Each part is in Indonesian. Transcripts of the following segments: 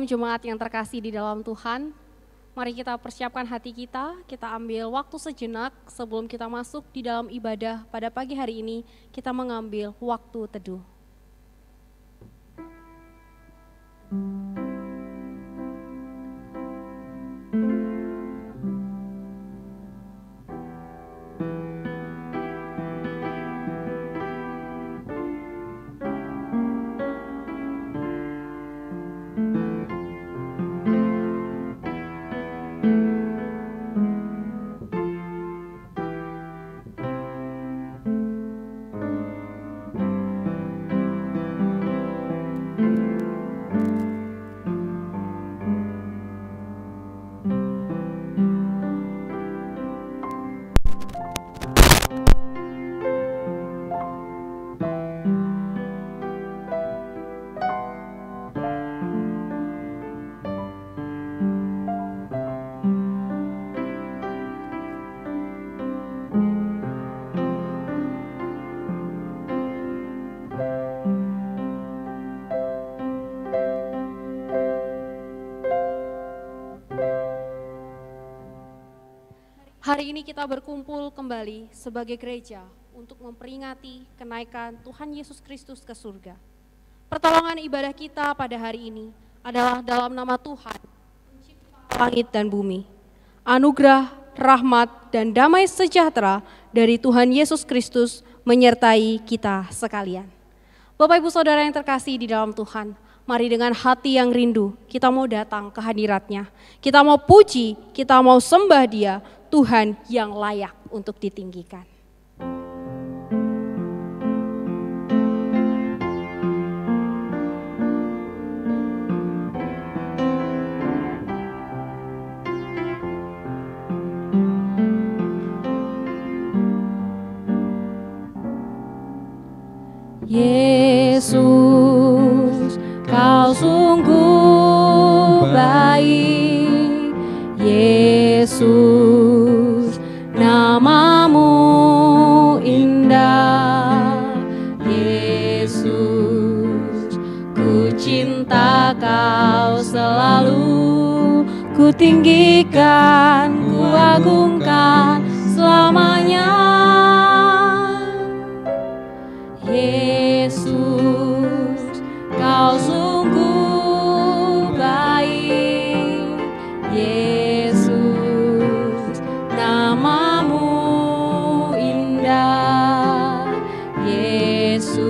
Shalom jemaat yang terkasih di dalam Tuhan. Mari kita persiapkan hati kita ambil waktu sejenak sebelum kita masuk di dalam ibadah pada pagi hari ini, kita mengambil waktu teduh. Hari ini kita berkumpul kembali sebagai gereja untuk memperingati kenaikan Tuhan Yesus Kristus ke surga. Pertolongan ibadah kita pada hari ini adalah dalam nama Tuhan, pencipta langit dan bumi. Anugerah, rahmat, dan damai sejahtera dari Tuhan Yesus Kristus menyertai kita sekalian. Bapak Ibu Saudara yang terkasih di dalam Tuhan, mari dengan hati yang rindu kita mau datang ke hadirat-Nya. Kita mau puji, kita mau sembah Dia, Tuhan yang layak untuk ditinggikan. Yesus, Kau sungguh baik. Yesus, namamu indah. Yesus, ku cinta Kau selalu, ku tinggikan, ku agungkan selamanya. Yesus, Kau sungguh baik. Yesus, namamu indah. Yesus,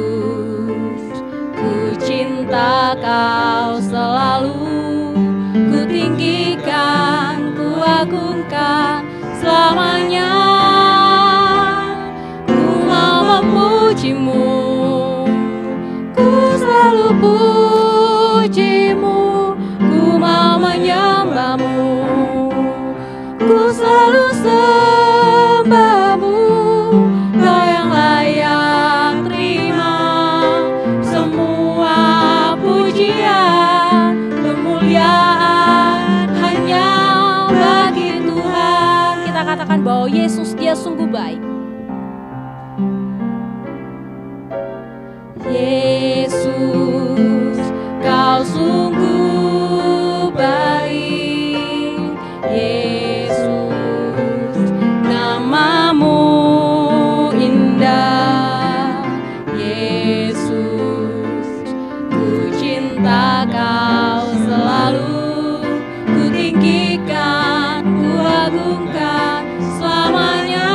ku cinta Kau selalu, ku tinggikan, ku agungkan selamanya. Ku mau memujimu, ku selalu pujimu, ku mau menyembahmu, ku selalu sembahmu. Kau yang layak terima semua pujian, kemuliaan hanya bagi Tuhan. Kita katakan bahwa Yesus Dia sungguh baik. Yesus, Kau sungguh baik. Yesus, namamu indah. Yesus, ku cinta Kau selalu, ku tinggikan, ku agungkan selamanya.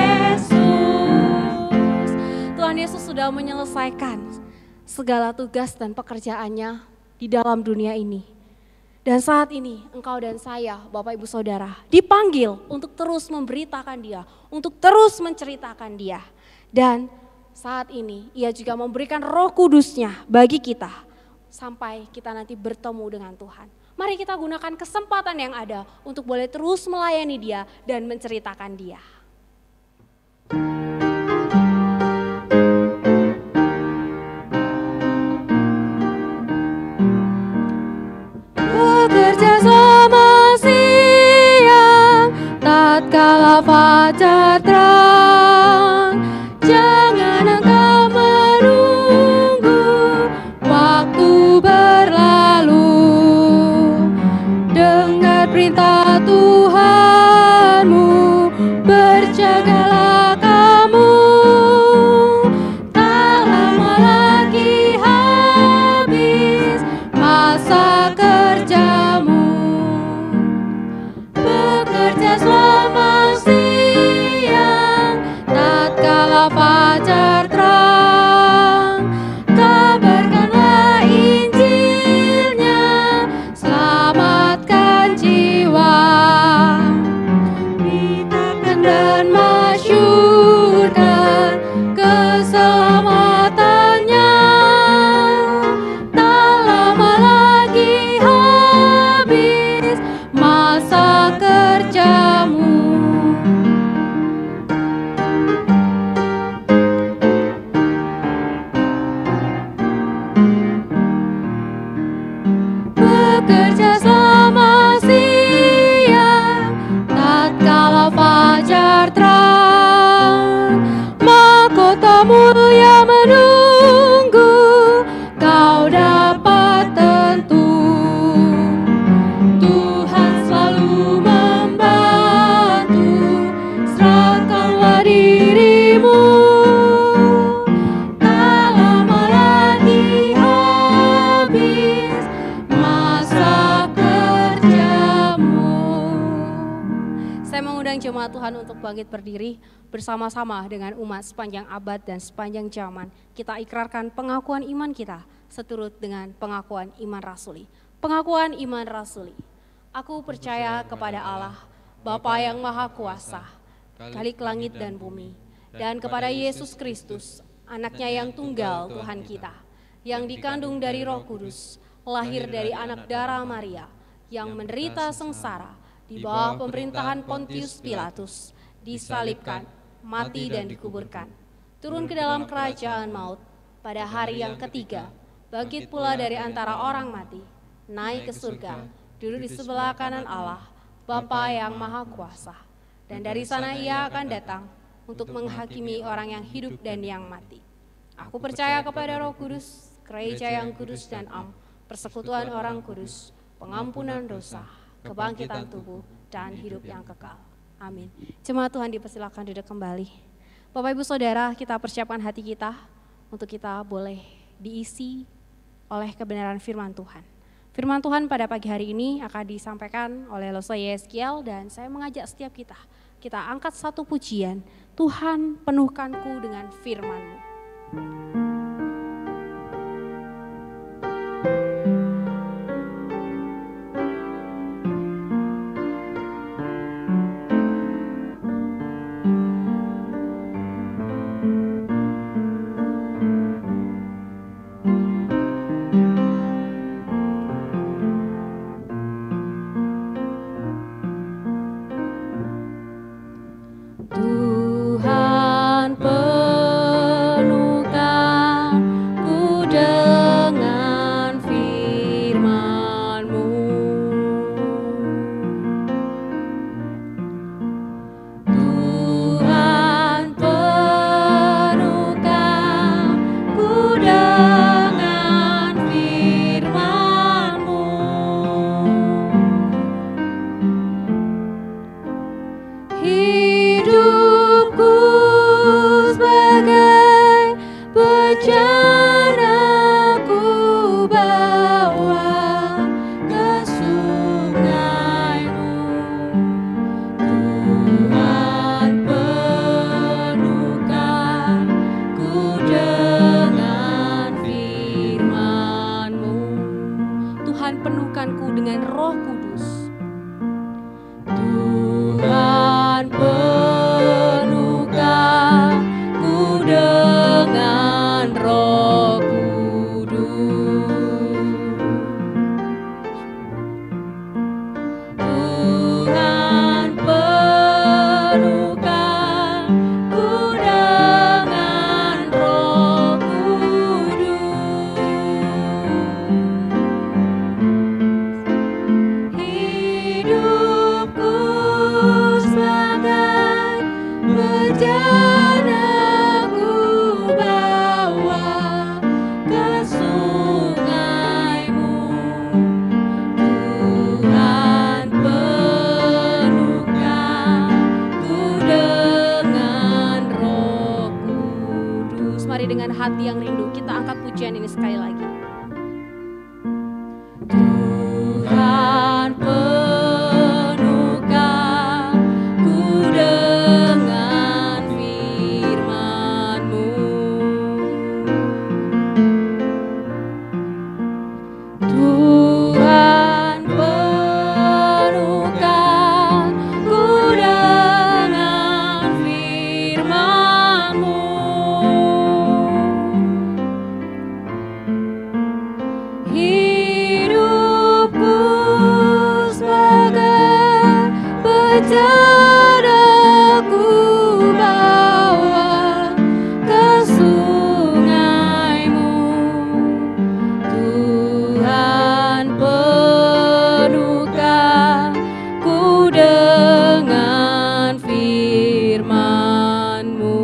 dalam menyelesaikan segala tugas dan pekerjaannya di dalam dunia ini. Dan saat ini engkau dan saya, Bapak Ibu Saudara, dipanggil untuk terus memberitakan dia, untuk terus menceritakan dia. Dan saat ini ia juga memberikan Roh Kudus-Nya bagi kita sampai kita nanti bertemu dengan Tuhan. Mari kita gunakan kesempatan yang ada untuk boleh terus melayani dia dan menceritakan dia. Bekerja selama siang, tatkala fajar terang, jangan engkau menunggu waktu berlalu. Dengar perintah Tuhanmu, berjagalah kamu, tak lama lagi habis masa kerjamu. Bekerja selama siang, tatkala fajar terang, kabarkanlah Injilnya, selamatkan jiwa. Beritakan dan masyhurkan keselamatannya, tak lama lagi habis masa kerjamu. Bekerja selama siang, tatkala fajar terang, mahkota mulia menunggu, kau dapat tentu. Tuhan selalu membantu, serahkanlah dirimu, tak lama lagi habis masa kerjamu. Saya mengundang jemaat Tuhan untuk bangkit berdiri bersama-sama dengan umat sepanjang abad dan sepanjang zaman. Kita ikrarkan pengakuan iman kita seturut dengan pengakuan iman rasuli. Pengakuan iman rasuli. Aku percaya kepada Allah, Bapa yang Maha Kuasa, Khalik langit dan bumi, dan kepada Yesus Kristus, anaknya yang tunggal Tuhan kita, yang dikandung dari Roh Kudus, lahir dari anak darah Maria, yang menderita sengsara di bawah pemerintahan Pontius Pilatus, disalibkan, mati dan dikuburkan, turun ke dalam kerajaan maut, pada hari yang ketiga, bangkit pula dari antara orang mati, naik ke surga, duduk di sebelah kanan Allah, Bapa yang Maha Kuasa, dan dari sana ia akan datang untuk menghakimi orang yang hidup dan yang mati. Aku percaya kepada Roh Kudus, gereja yang kudus dan am, persekutuan orang kudus, pengampunan dosa, kebangkitan tubuh, dan hidup yang kekal. Amin. Jemaat Tuhan dipersilakan duduk kembali. Bapak Ibu Saudara, kita persiapkan hati kita untuk kita boleh diisi oleh kebenaran firman Tuhan. Firman Tuhan pada pagi hari ini akan disampaikan oleh Loso Yeskiel, dan saya mengajak setiap kita angkat satu pujian, Tuhan penuhkanku dengan firman-Mu. Tuhan penuhkanku dengan firman-Mu. Tuhan penuhkanku dengan firman-Mu. Hidupku sebagai bejana ku bawa ke sungai-Mu. Tuhan penuhkanku dengan hati yang rindu, kita angkat pujian ini sekali lagi. Tuhan penuhkan ku dengan firman-Mu. Tuhan penuhkan ku dengan firman-Mu. Hidupku sebagai bejana ku bawa ke sungai-Mu. Tuhan penuhkan ku dengan firman-Mu.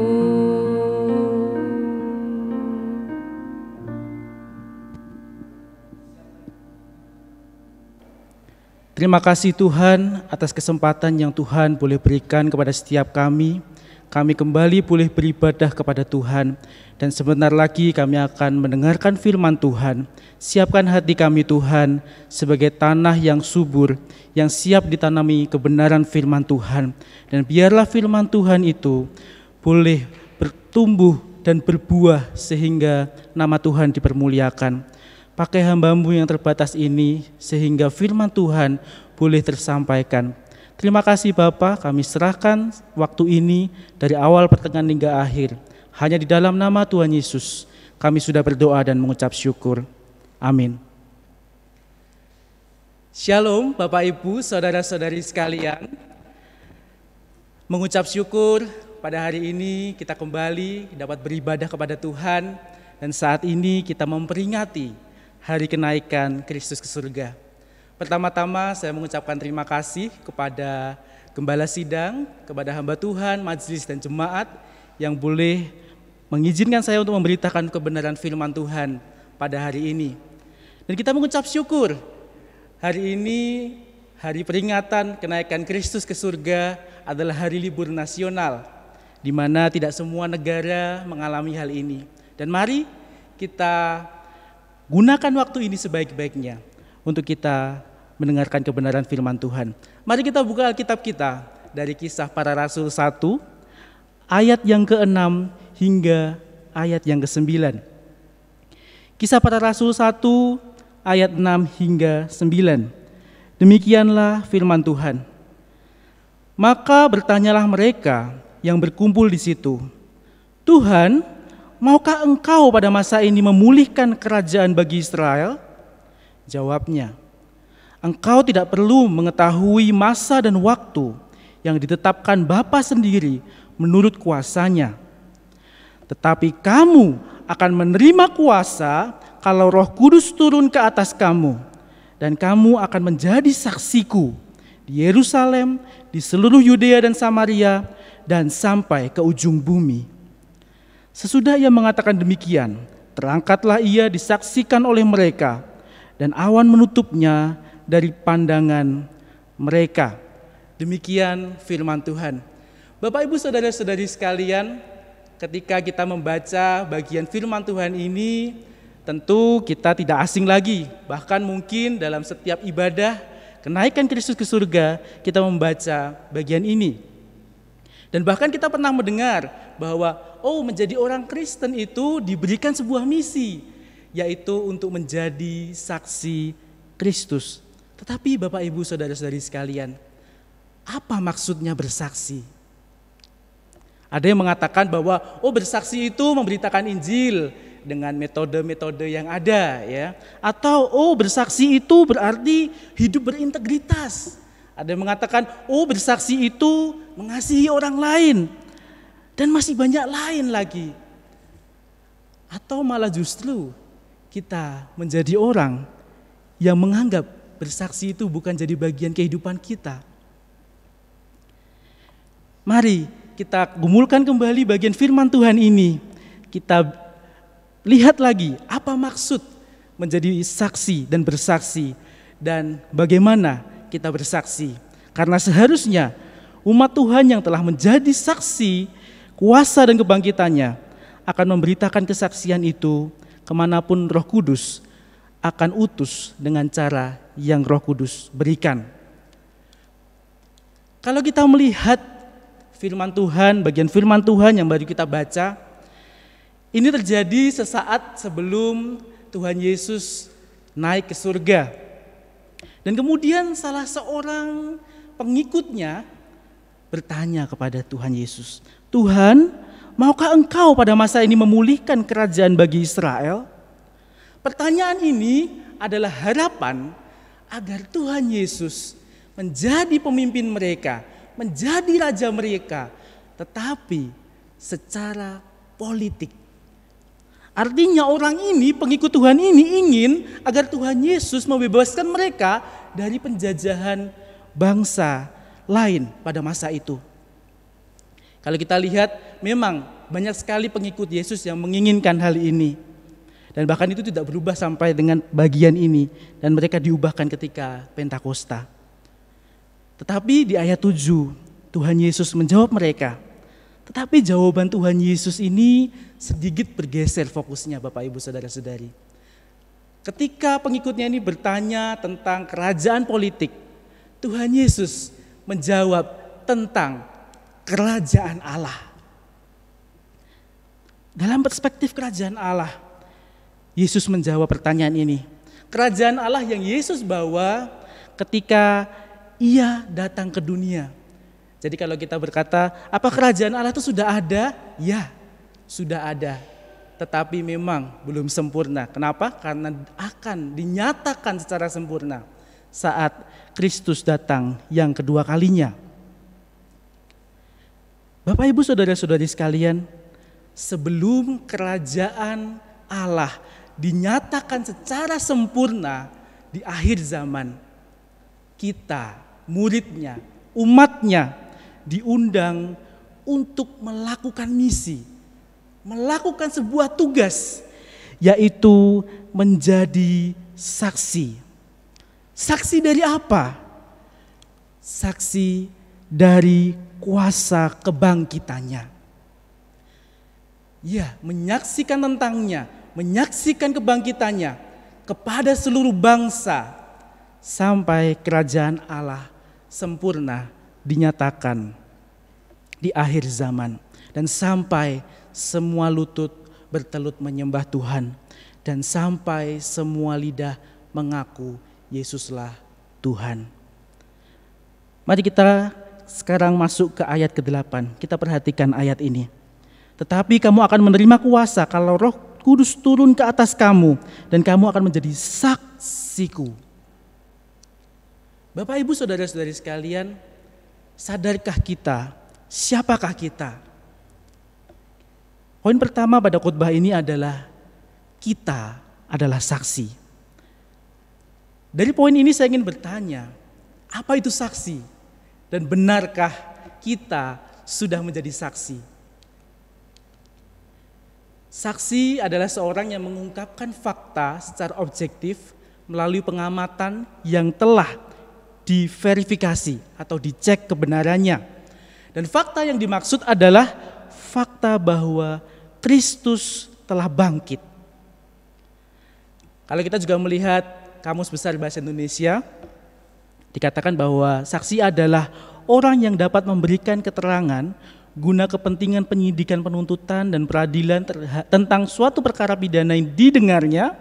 Terima kasih Tuhan atas kesempatan yang Tuhan boleh berikan kepada setiap kami. Kami kembali boleh beribadah kepada Tuhan. Dan sebentar lagi kami akan mendengarkan firman Tuhan. Siapkan hati kami Tuhan sebagai tanah yang subur, yang siap ditanami kebenaran firman Tuhan. Dan biarlah firman Tuhan itu boleh bertumbuh dan berbuah sehingga nama Tuhan dipermuliakan. Pakai hamba-Mu yang terbatas ini sehingga firman Tuhan boleh tersampaikan. Terima kasih Bapa, kami serahkan waktu ini dari awal pertengahan hingga akhir. Hanya di dalam nama Tuhan Yesus kami sudah berdoa dan mengucap syukur. Amin. Shalom Bapak Ibu, saudara-saudari sekalian. Mengucap syukur pada hari ini kita kembali dapat beribadah kepada Tuhan. Dan saat ini kita memperingati hari kenaikan Kristus ke surga. Pertama-tama saya mengucapkan terima kasih kepada Gembala Sidang, kepada hamba Tuhan, majelis dan jemaat yang boleh mengizinkan saya untuk memberitakan kebenaran firman Tuhan pada hari ini. Dan kita mengucap syukur, hari ini hari peringatan kenaikan Kristus ke surga adalah hari libur nasional, di mana tidak semua negara mengalami hal ini. Dan mari kita gunakan waktu ini sebaik-baiknya untuk kita mendengarkan kebenaran firman Tuhan. Mari kita buka Alkitab kita dari Kisah Para Rasul 1, ayat yang ke-6 hingga ayat yang ke-9. Kisah Para Rasul 1, ayat 6 hingga 9. Demikianlah firman Tuhan. Maka bertanyalah mereka yang berkumpul di situ, Tuhan, maukah Engkau pada masa ini memulihkan kerajaan bagi Israel? Jawabnya, Engkau tidak perlu mengetahui masa dan waktu yang ditetapkan Bapa sendiri menurut kuasanya. Tetapi kamu akan menerima kuasa kalau Roh Kudus turun ke atas kamu. Dan kamu akan menjadi saksiku di Yerusalem, di seluruh Yudea dan Samaria, dan sampai ke ujung bumi. Sesudah ia mengatakan demikian, terangkatlah ia disaksikan oleh mereka, dan awan menutupnya dari pandangan mereka. Demikian firman Tuhan. Bapak Ibu saudara-saudari sekalian, ketika kita membaca bagian firman Tuhan ini, tentu kita tidak asing lagi. Bahkan mungkin dalam setiap ibadah kenaikan Kristus ke surga, kita membaca bagian ini. Dan bahkan kita pernah mendengar bahwa menjadi orang Kristen itu diberikan sebuah misi, yaitu untuk menjadi saksi Kristus. Tetapi Bapak Ibu saudara-saudari sekalian, apa maksudnya bersaksi? Ada yang mengatakan bahwa bersaksi itu memberitakan Injil dengan metode-metode yang ada, ya. Atau bersaksi itu berarti hidup berintegritas. Ada yang mengatakan bersaksi itu mengasihi orang lain. Dan masih banyak lain lagi. Atau malah justru kita menjadi orang yang menganggap bersaksi itu bukan jadi bagian kehidupan kita. Mari kita gumulkan kembali bagian firman Tuhan ini. Kita lihat lagi apa maksud menjadi saksi dan bersaksi. Dan bagaimana kita bersaksi. Karena seharusnya umat Tuhan yang telah menjadi saksi kuasa dan kebangkitannya akan memberitakan kesaksian itu kemanapun Roh Kudus akan utus dengan cara yang Roh Kudus berikan. Kalau kita melihat firman Tuhan, bagian firman Tuhan yang baru kita baca, ini terjadi sesaat sebelum Tuhan Yesus naik ke surga. Dan kemudian salah seorang pengikutnya bertanya kepada Tuhan Yesus, "Tuhan, maukah Engkau pada masa ini memulihkan kerajaan bagi Israel?" Pertanyaan ini adalah harapan agar Tuhan Yesus menjadi pemimpin mereka, menjadi raja mereka, tetapi secara politik. Artinya orang ini, pengikut Tuhan ini ingin agar Tuhan Yesus membebaskan mereka dari penjajahan bangsa lain pada masa itu. Kalau kita lihat, memang banyak sekali pengikut Yesus yang menginginkan hal ini. Dan bahkan itu tidak berubah sampai dengan bagian ini. Dan mereka diubahkan ketika Pentakosta. Tetapi di ayat 7, Tuhan Yesus menjawab mereka. Tetapi jawaban Tuhan Yesus ini sedikit bergeser fokusnya, Bapak Ibu Saudara-saudari. Ketika pengikutnya ini bertanya tentang kerajaan politik, Tuhan Yesus menjawab tentang kerajaan Allah. Dalam perspektif kerajaan Allah, Yesus menjawab pertanyaan ini. Kerajaan Allah yang Yesus bawa ketika Ia datang ke dunia. Jadi kalau kita berkata, apa kerajaan Allah itu sudah ada? Ya, sudah ada. Tetapi memang belum sempurna. Kenapa? Karena akan dinyatakan secara sempurna saat Kristus datang yang kedua kalinya. Bapak Ibu Saudara-saudari sekalian, sebelum kerajaan Allah dinyatakan secara sempurna di akhir zaman, kita, muridnya, umatnya, diundang untuk melakukan misi, melakukan sebuah tugas, yaitu menjadi saksi. Saksi dari apa? Saksi dari kuasa kebangkitannya. Ya, menyaksikan tentangnya, menyaksikan kebangkitannya kepada seluruh bangsa sampai kerajaan Allah sempurna dinyatakan di akhir zaman dan sampai semua lutut bertelut menyembah Tuhan dan sampai semua lidah mengaku Yesuslah Tuhan. Mari kita sekarang masuk ke ayat ke-8. Kita perhatikan ayat ini. Tetapi kamu akan menerima kuasa kalau Roh Kudus turun ke atas kamu dan kamu akan menjadi saksiku. Bapak Ibu Saudara-saudari sekalian, sadarkah kita siapakah kita? Poin pertama pada khotbah ini adalah kita adalah saksi. Dari poin ini saya ingin bertanya, apa itu saksi? Dan benarkah kita sudah menjadi saksi? Saksi adalah seorang yang mengungkapkan fakta secara objektif melalui pengamatan yang telah diverifikasi atau dicek kebenarannya. Dan fakta yang dimaksud adalah fakta bahwa Kristus telah bangkit. Kalau kita juga melihat Kamus Besar Bahasa Indonesia, dikatakan bahwa saksi adalah orang yang dapat memberikan keterangan guna kepentingan penyidikan, penuntutan, dan peradilan tentang suatu perkara pidana yang didengarnya,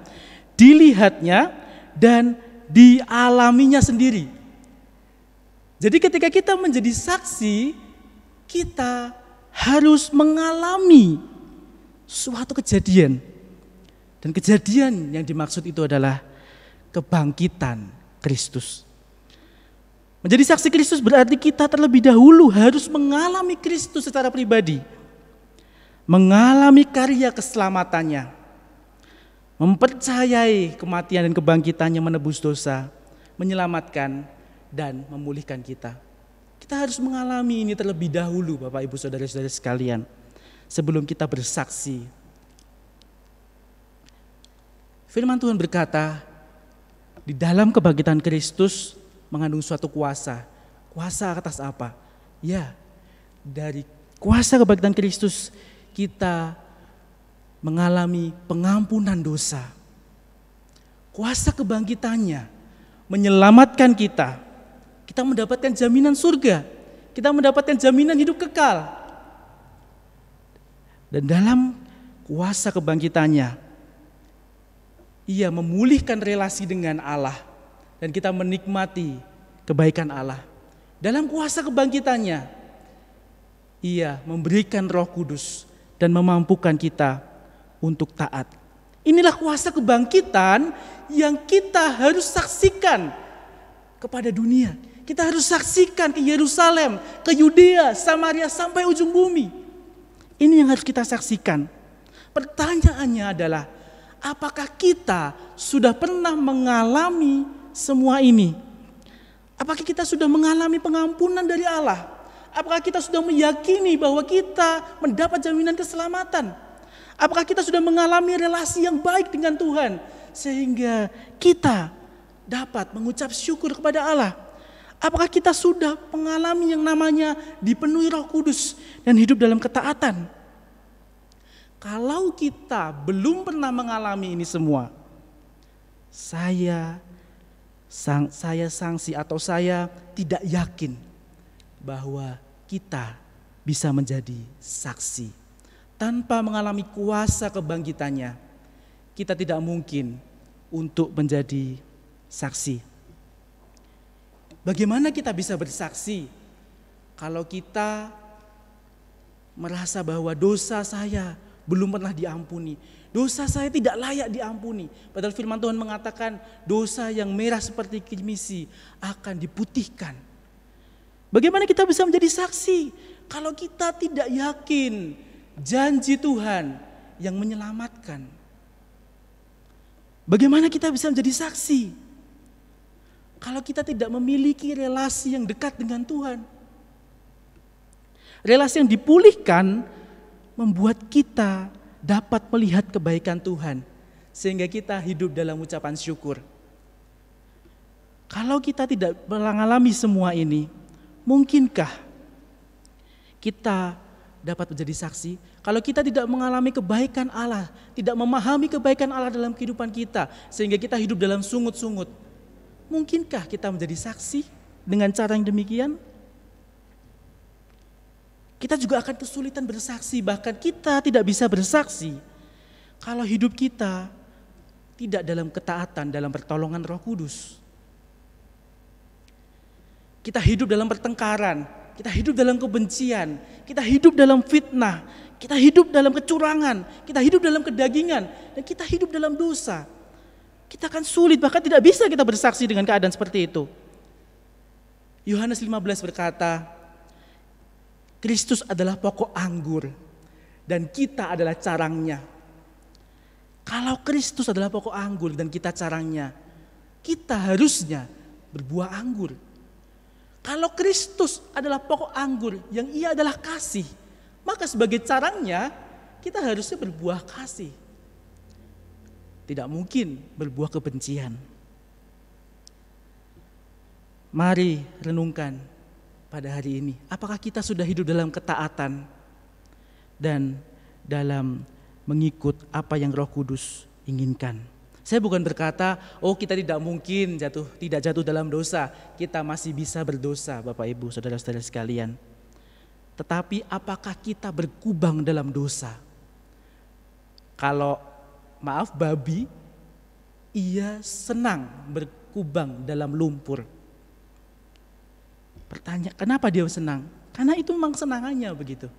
dilihatnya, dan dialaminya sendiri. Jadi ketika kita menjadi saksi, kita harus mengalami suatu kejadian. Dan kejadian yang dimaksud itu adalah kebangkitan Kristus. Menjadi saksi Kristus berarti kita terlebih dahulu harus mengalami Kristus secara pribadi. Mengalami karya keselamatannya. Mempercayai kematian dan kebangkitannya menebus dosa, menyelamatkan dan memulihkan kita. Kita harus mengalami ini terlebih dahulu Bapak Ibu Saudara-saudara sekalian. Sebelum kita bersaksi. Firman Tuhan berkata, di dalam kebangkitan Kristus mengandung suatu kuasa. Kuasa atas apa? Ya, dari kuasa kebangkitan Kristus kita mengalami pengampunan dosa. Kuasa kebangkitannya menyelamatkan kita. Kita mendapatkan jaminan surga. Kita mendapatkan jaminan hidup kekal. Dan dalam kuasa kebangkitannya, Ia memulihkan relasi dengan Allah. Dan kita menikmati kebaikan Allah. Dalam kuasa kebangkitannya, Ia memberikan Roh Kudus dan memampukan kita untuk taat. Inilah kuasa kebangkitan yang kita harus saksikan kepada dunia. Kita harus saksikan ke Yerusalem, ke Yudea, Samaria, sampai ujung bumi. Ini yang harus kita saksikan. Pertanyaannya adalah, apakah kita sudah pernah mengalami semua ini? Apakah kita sudah mengalami pengampunan dari Allah? Apakah kita sudah meyakini bahwa kita mendapat jaminan keselamatan? Apakah kita sudah mengalami relasi yang baik dengan Tuhan sehingga kita dapat mengucap syukur kepada Allah? Apakah kita sudah mengalami yang namanya dipenuhi Roh Kudus dan hidup dalam ketaatan? Kalau kita belum pernah mengalami ini semua, saya tidak yakin bahwa kita bisa menjadi saksi. Tanpa mengalami kuasa kebangkitannya, kita tidak mungkin untuk menjadi saksi. Bagaimana kita bisa bersaksi kalau kita merasa bahwa dosa saya belum pernah diampuni, dosa saya tidak layak diampuni. Padahal firman Tuhan mengatakan dosa yang merah seperti kirmisi akan diputihkan. Bagaimana kita bisa menjadi saksi kalau kita tidak yakin janji Tuhan yang menyelamatkan? Bagaimana kita bisa menjadi saksi kalau kita tidak memiliki relasi yang dekat dengan Tuhan? Relasi yang dipulihkan membuat kita dapat melihat kebaikan Tuhan sehingga kita hidup dalam ucapan syukur. Kalau kita tidak mengalami semua ini, mungkinkah kita dapat menjadi saksi? Kalau kita tidak mengalami kebaikan Allah, tidak memahami kebaikan Allah dalam kehidupan kita sehingga kita hidup dalam sungut-sungut, mungkinkah kita menjadi saksi dengan cara yang demikian? Kita juga akan kesulitan bersaksi, bahkan kita tidak bisa bersaksi kalau hidup kita tidak dalam ketaatan, dalam pertolongan Roh Kudus. Kita hidup dalam pertengkaran, kita hidup dalam kebencian, kita hidup dalam fitnah, kita hidup dalam kecurangan, kita hidup dalam kedagingan, dan kita hidup dalam dosa. Kita akan sulit, bahkan tidak bisa kita bersaksi dengan keadaan seperti itu. Yohanes 15 berkata, Kristus adalah pokok anggur dan kita adalah carangnya. Kalau Kristus adalah pokok anggur dan kita carangnya, kita harusnya berbuah anggur. Kalau Kristus adalah pokok anggur yang Ia adalah kasih, maka sebagai carangnya kita harusnya berbuah kasih. Tidak mungkin berbuah kebencian. Mari renungkan pada hari ini, apakah kita sudah hidup dalam ketaatan dan dalam mengikut apa yang Roh Kudus inginkan. Saya bukan berkata, kita tidak mungkin tidak jatuh dalam dosa. Kita masih bisa berdosa, Bapak Ibu, saudara-saudara sekalian. Tetapi apakah kita berkubang dalam dosa? Kalau maaf babi, ia senang berkubang dalam lumpur. Pertanyaan, kenapa dia senang? Karena itu memang senangannya begitu.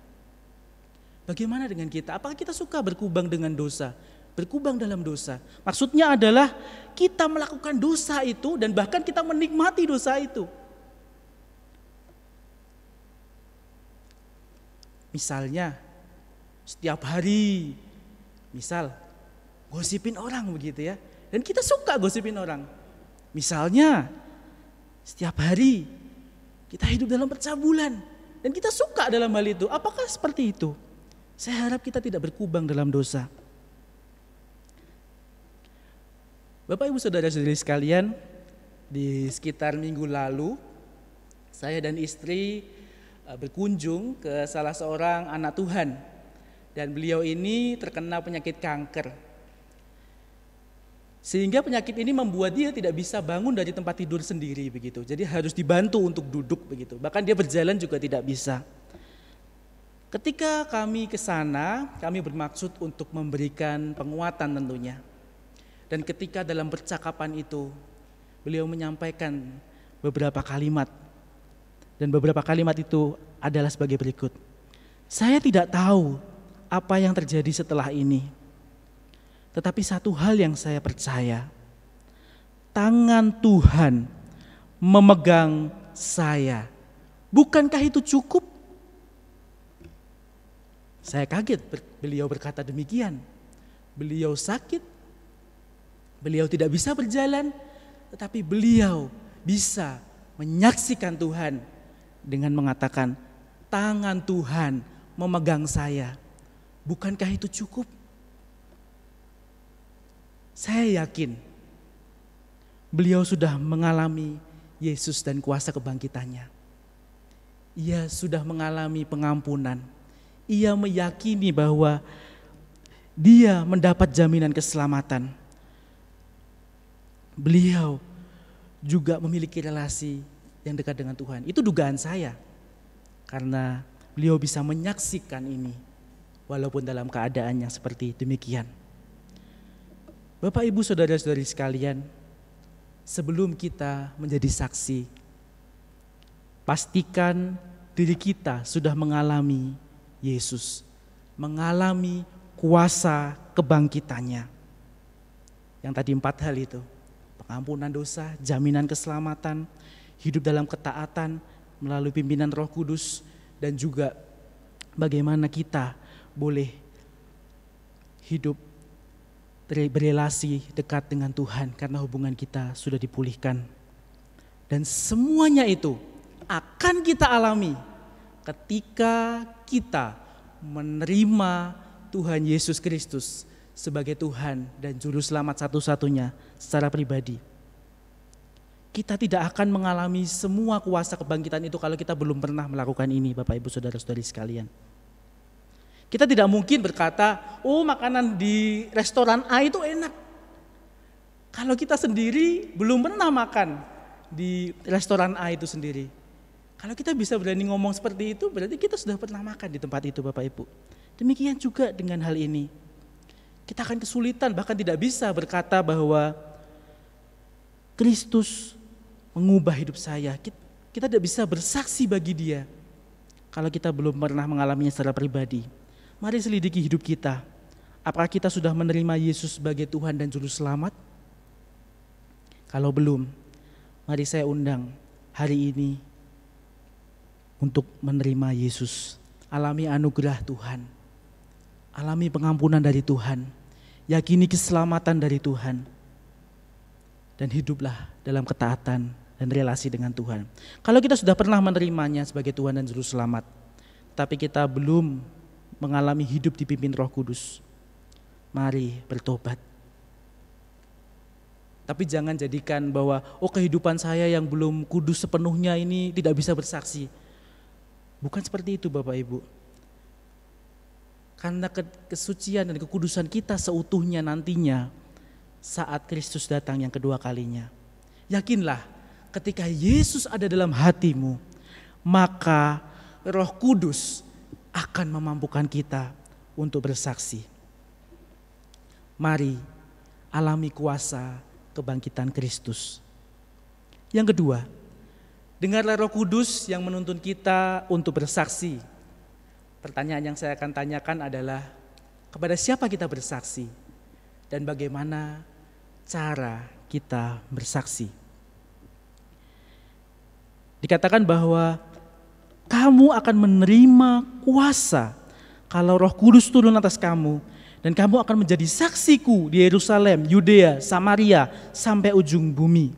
Bagaimana dengan kita? Apakah kita suka berkubang dengan dosa? Berkubang dalam dosa. Maksudnya adalah kita melakukan dosa itu dan bahkan kita menikmati dosa itu. Misalnya, setiap hari, gosipin orang begitu ya. Dan kita suka gosipin orang. Misalnya, setiap hari kita hidup dalam percabulan dan kita suka dalam hal itu. Apakah seperti itu? Saya harap kita tidak berkubang dalam dosa. Bapak Ibu saudara-saudari sekalian, di sekitar minggu lalu saya dan istri berkunjung ke salah seorang anak Tuhan. Dan beliau ini terkena penyakit kanker. Sehingga penyakit ini membuat dia tidak bisa bangun dari tempat tidur sendiri begitu. Jadi harus dibantu untuk duduk begitu. Bahkan dia berjalan juga tidak bisa. Ketika kami ke sana, kami bermaksud untuk memberikan penguatan tentunya. Dan ketika dalam percakapan itu, beliau menyampaikan beberapa kalimat. Dan beberapa kalimat itu adalah sebagai berikut. Saya tidak tahu apa yang terjadi setelah ini. Tetapi satu hal yang saya percaya, tangan Tuhan memegang saya. Bukankah itu cukup? Saya kaget beliau berkata demikian. Beliau sakit, beliau tidak bisa berjalan, tetapi beliau bisa menyaksikan Tuhan dengan mengatakan, tangan Tuhan memegang saya. Bukankah itu cukup? Saya yakin beliau sudah mengalami Yesus dan kuasa kebangkitannya. Ia sudah mengalami pengampunan. Ia meyakini bahwa dia mendapat jaminan keselamatan. Beliau juga memiliki relasi yang dekat dengan Tuhan. Itu dugaan saya. Karena beliau bisa menyaksikan ini walaupun dalam keadaan yang seperti demikian. Bapak, Ibu, saudara-saudari sekalian, sebelum kita menjadi saksi, pastikan diri kita sudah mengalami Yesus, mengalami kuasa kebangkitannya. Yang tadi 4 hal itu, pengampunan dosa, jaminan keselamatan, hidup dalam ketaatan melalui pimpinan Roh Kudus, dan juga bagaimana kita boleh hidup berelasi dekat dengan Tuhan karena hubungan kita sudah dipulihkan. Dan semuanya itu akan kita alami ketika kita menerima Tuhan Yesus Kristus sebagai Tuhan dan Juru Selamat satu-satunya secara pribadi. Kita tidak akan mengalami semua kuasa kebangkitan itu kalau kita belum pernah melakukan ini, Bapak, Ibu, saudara-saudari sekalian. Kita tidak mungkin berkata, oh makanan di restoran A itu enak. Kalau kita sendiri belum pernah makan di restoran A itu sendiri. Kalau kita bisa berani ngomong seperti itu, berarti kita sudah pernah makan di tempat itu, Bapak Ibu. Demikian juga dengan hal ini. Kita akan kesulitan, bahkan tidak bisa berkata bahwa Kristus mengubah hidup saya. Kita tidak bisa bersaksi bagi Dia kalau kita belum pernah mengalaminya secara pribadi. Mari selidiki hidup kita. Apakah kita sudah menerima Yesus sebagai Tuhan dan Juru Selamat? Kalau belum, mari saya undang hari ini untuk menerima Yesus. Alami anugerah Tuhan. Alami pengampunan dari Tuhan. Yakini keselamatan dari Tuhan. Dan hiduplah dalam ketaatan dan relasi dengan Tuhan. Kalau kita sudah pernah menerimanya sebagai Tuhan dan Juru Selamat, tapi kita belum mengalami hidup dipimpin Roh Kudus, mari bertobat. Tapi jangan jadikan bahwa kehidupan saya yang belum kudus sepenuhnya ini tidak bisa bersaksi. Bukan seperti itu, Bapak Ibu. Karena kesucian dan kekudusan kita seutuhnya nantinya saat Kristus datang yang kedua kalinya. Yakinlah, ketika Yesus ada dalam hatimu, maka Roh Kudus akan memampukan kita untuk bersaksi. Mari alami kuasa kebangkitan Kristus. Yang kedua, dengarlah Roh Kudus yang menuntun kita untuk bersaksi. Pertanyaan yang saya akan tanyakan adalah, kepada siapa kita bersaksi dan bagaimana cara kita bersaksi? Dikatakan bahwa kamu akan menerima kuasa kalau Roh Kudus turun atas kamu, dan kamu akan menjadi saksiku di Yerusalem, Yudea, Samaria, sampai ujung bumi.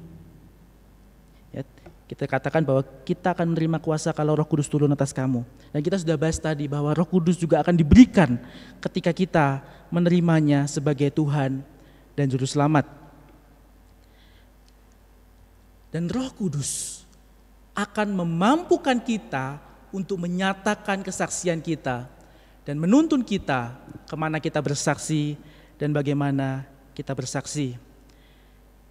Ya, kita katakan bahwa kita akan menerima kuasa kalau Roh Kudus turun atas kamu. Dan kita sudah bahas tadi bahwa Roh Kudus juga akan diberikan ketika kita menerimanya sebagai Tuhan dan Juru Selamat. Dan Roh Kudus akan memampukan kita untuk menyatakan kesaksian kita dan menuntun kita kemana kita bersaksi dan bagaimana kita bersaksi.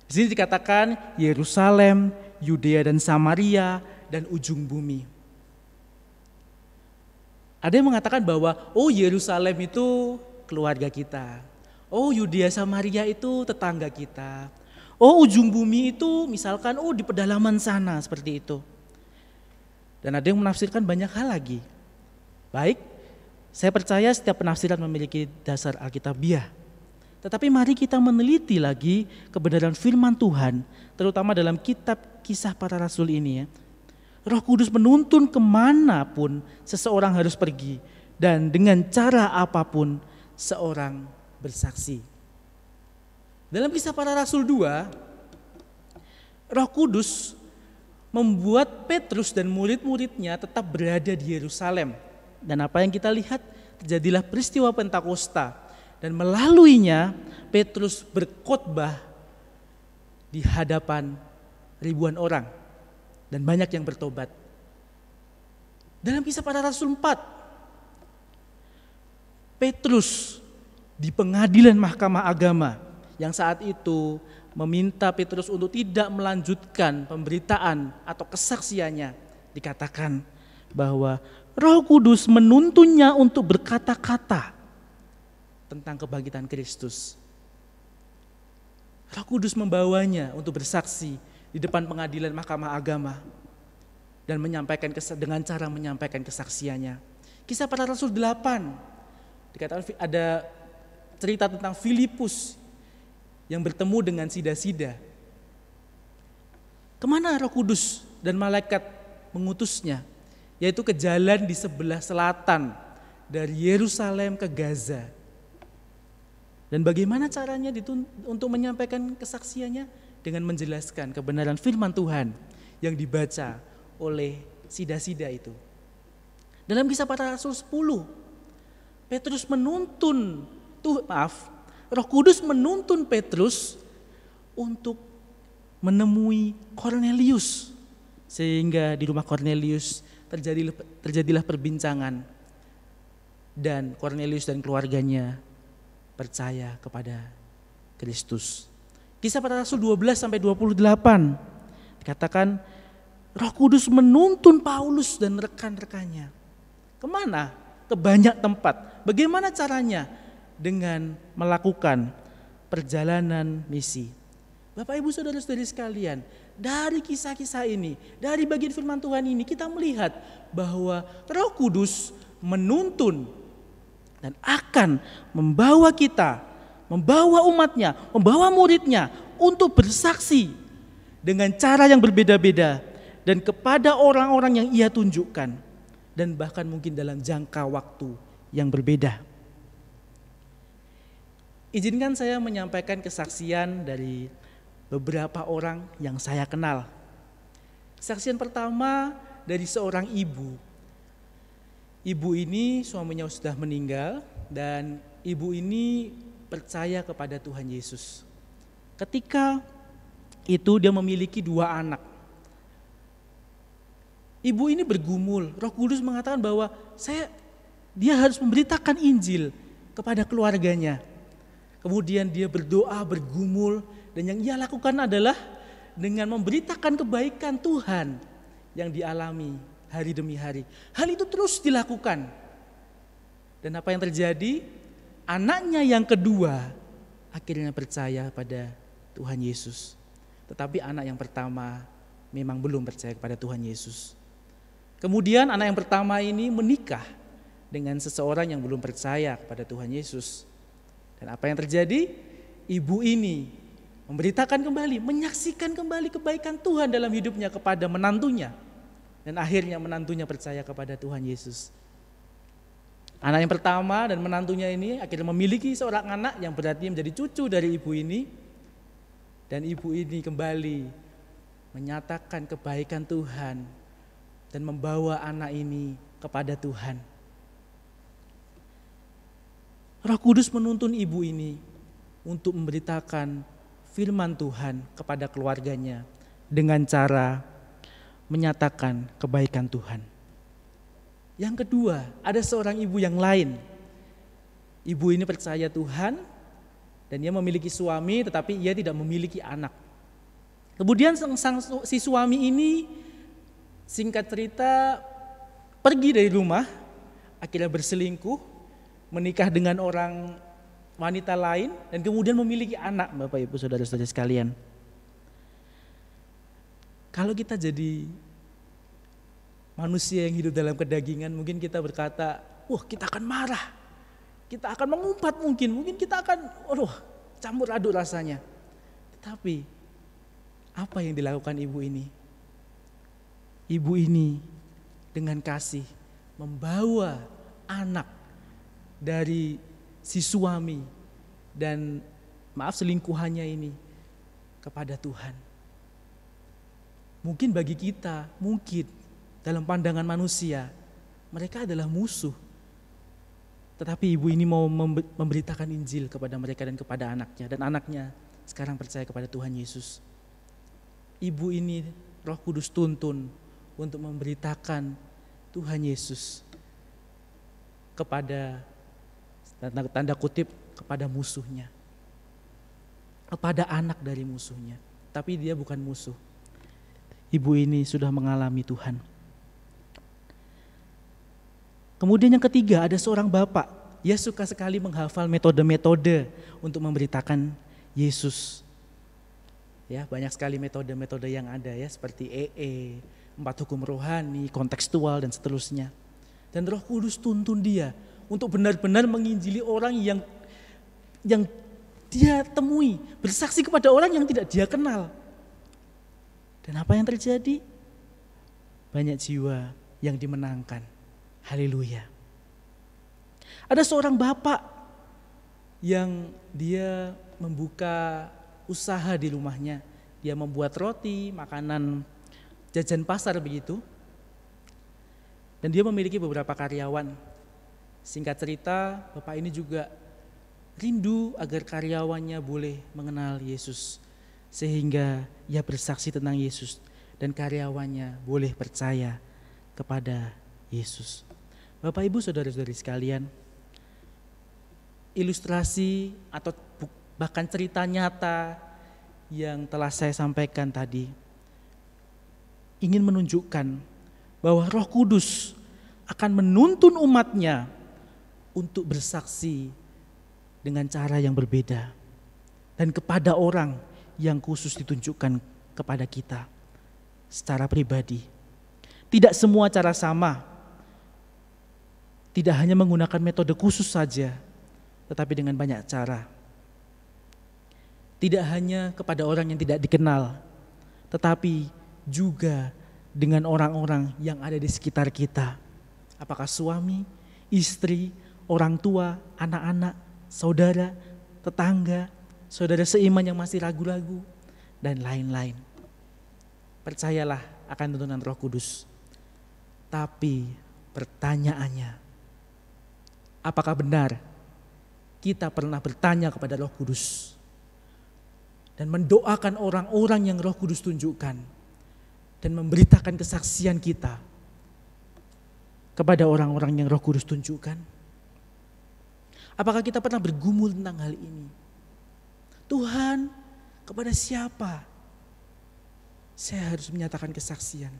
Di sini dikatakan Yerusalem, Yudea dan Samaria dan ujung bumi. Ada yang mengatakan bahwa Yerusalem itu keluarga kita. Yudea Samaria itu tetangga kita. Ujung bumi itu misalkan di pedalaman sana, seperti itu. Dan ada yang menafsirkan banyak hal lagi. Baik, saya percaya setiap penafsiran memiliki dasar Alkitabiah. Tetapi mari kita meneliti lagi kebenaran firman Tuhan, terutama dalam kitab Kisah Para Rasul ini ya. Roh Kudus menuntun kemanapun seseorang harus pergi dan dengan cara apapun seorang bersaksi. Dalam Kisah Para Rasul 2, Roh Kudus membuat Petrus dan murid-muridnya tetap berada di Yerusalem. Dan apa yang kita lihat, terjadilah peristiwa Pentakosta. Dan melaluinya Petrus berkhotbah di hadapan ribuan orang. Dan banyak yang bertobat. Dalam Kisah Para Rasul 4, Petrus di pengadilan Mahkamah Agama yang saat itu meminta Petrus untuk tidak melanjutkan pemberitaan atau kesaksiannya, dikatakan bahwa Roh Kudus menuntunnya untuk berkata-kata tentang kebangkitan Kristus. Roh Kudus membawanya untuk bersaksi di depan pengadilan Mahkamah Agama dan menyampaikan dengan cara menyampaikan kesaksiannya. Kisah Para Rasul 8 dikatakan ada cerita tentang Filipus yang bertemu dengan sida-sida. Kemana Roh Kudus dan malaikat mengutusnya? Yaitu ke jalan di sebelah selatan dari Yerusalem ke Gaza. Dan bagaimana caranya untuk menyampaikan kesaksiannya? Dengan menjelaskan kebenaran firman Tuhan yang dibaca oleh sida-sida itu. Dalam Kisah Para Rasul 10, Petrus menuntun, Roh Kudus menuntun Petrus untuk menemui Kornelius. Sehingga di rumah Kornelius terjadilah perbincangan dan Kornelius dan keluarganya percaya kepada Kristus. Kisah Para Rasul 12-28 dikatakan Roh Kudus menuntun Paulus dan rekan-rekannya. Kemana? Ke banyak tempat. Bagaimana caranya? Dengan melakukan perjalanan misi. Bapak Ibu Saudara-saudari sekalian, dari kisah-kisah ini, dari bagian firman Tuhan ini kita melihat bahwa Roh Kudus menuntun dan akan membawa kita, membawa umatnya, membawa muridnya untuk bersaksi dengan cara yang berbeda-beda dan kepada orang-orang yang ia tunjukkan dan bahkan mungkin dalam jangka waktu yang berbeda. Izinkan saya menyampaikan kesaksian dari beberapa orang yang saya kenal. Kesaksian pertama dari seorang ibu. Ibu ini suaminya sudah meninggal dan ibu ini percaya kepada Tuhan Yesus. Ketika itu dia memiliki 2 anak. Ibu ini bergumul, Roh Kudus mengatakan bahwa dia harus memberitakan Injil kepada keluarganya. Kemudian dia berdoa, bergumul, dan yang ia lakukan adalah dengan memberitakan kebaikan Tuhan yang dialami hari demi hari. Hal itu terus dilakukan. Dan apa yang terjadi? Anaknya yang kedua akhirnya percaya pada Tuhan Yesus. Tetapi anak yang pertama memang belum percaya kepada Tuhan Yesus. Kemudian anak yang pertama ini menikah dengan seseorang yang belum percaya kepada Tuhan Yesus. Dan apa yang terjadi? Ibu ini memberitakan kembali, menyaksikan kembali kebaikan Tuhan dalam hidupnya kepada menantunya. Dan akhirnya menantunya percaya kepada Tuhan Yesus. Anak yang pertama dan menantunya ini akhirnya memiliki seorang anak yang berarti menjadi cucu dari ibu ini. Dan ibu ini kembali menyatakan kebaikan Tuhan dan membawa anak ini kepada Tuhan. Roh Kudus menuntun ibu ini untuk memberitakan firman Tuhan kepada keluarganya dengan cara menyatakan kebaikan Tuhan. Yang kedua, ada seorang ibu yang lain. Ibu ini percaya Tuhan dan dia memiliki suami tetapi ia tidak memiliki anak. Kemudian si suami ini singkat cerita pergi dari rumah, akhirnya berselingkuh, menikah dengan orang wanita lain dan kemudian memiliki anak, Bapak Ibu Saudara-saudara sekalian. Kalau kita jadi manusia yang hidup dalam kedagingan, mungkin kita berkata, wah kita akan marah, kita akan mengumpat mungkin kita akan, campur aduk rasanya. Tetapi apa yang dilakukan ibu ini? Ibu ini dengan kasih membawa anak dari si suami dan selingkuhannya ini kepada Tuhan. Mungkin bagi kita, dalam pandangan manusia, mereka adalah musuh. Tetapi ibu ini mau memberitakan Injil kepada mereka dan kepada anaknya. Dan anaknya sekarang percaya kepada Tuhan Yesus. Ibu ini Roh Kudus tuntun untuk memberitakan Tuhan Yesus kepada, tanda kutip, kepada musuhnya. Kepada anak dari musuhnya. Tapi dia bukan musuh. Ibu ini sudah mengalami Tuhan. Kemudian yang ketiga, ada seorang bapak. Dia suka sekali menghafal metode-metode untuk memberitakan Yesus. Ya, banyak sekali metode-metode yang ada ya, seperti 4 hukum rohani, kontekstual dan seterusnya. Dan Roh Kudus tuntun dia untuk benar-benar menginjili orang yang dia temui, bersaksi kepada orang yang tidak dia kenal. Dan apa yang terjadi? Banyak jiwa yang dimenangkan. Haleluya. Ada seorang bapak yang dia membuka usaha di rumahnya. Dia membuat roti, makanan jajan pasar begitu. Dan dia memiliki beberapa karyawan. Singkat cerita, bapak ini juga rindu agar karyawannya boleh mengenal Yesus. Sehingga ia bersaksi tentang Yesus dan karyawannya boleh percaya kepada Yesus. Bapak Ibu Saudara-saudari sekalian, ilustrasi atau bahkan cerita nyata yang telah saya sampaikan tadi ingin menunjukkan bahwa Roh Kudus akan menuntun umatnya untuk bersaksi dengan cara yang berbeda dan kepada orang yang khusus ditunjukkan kepada kita secara pribadi. Tidak semua cara sama, tidak hanya menggunakan metode khusus saja, tetapi dengan banyak cara. Tidak hanya kepada orang yang tidak dikenal, tetapi juga dengan orang-orang yang ada di sekitar kita. Apakah suami, istri, orang tua, anak-anak, saudara, tetangga, saudara seiman yang masih ragu-ragu, dan lain-lain. Percayalah akan tuntunan Roh Kudus. Tapi pertanyaannya, apakah benar kita pernah bertanya kepada Roh Kudus dan mendoakan orang-orang yang Roh Kudus tunjukkan dan memberitakan kesaksian kita kepada orang-orang yang Roh Kudus tunjukkan? Apakah kita pernah bergumul tentang hal ini? Tuhan, kepada siapa saya harus menyatakan kesaksian?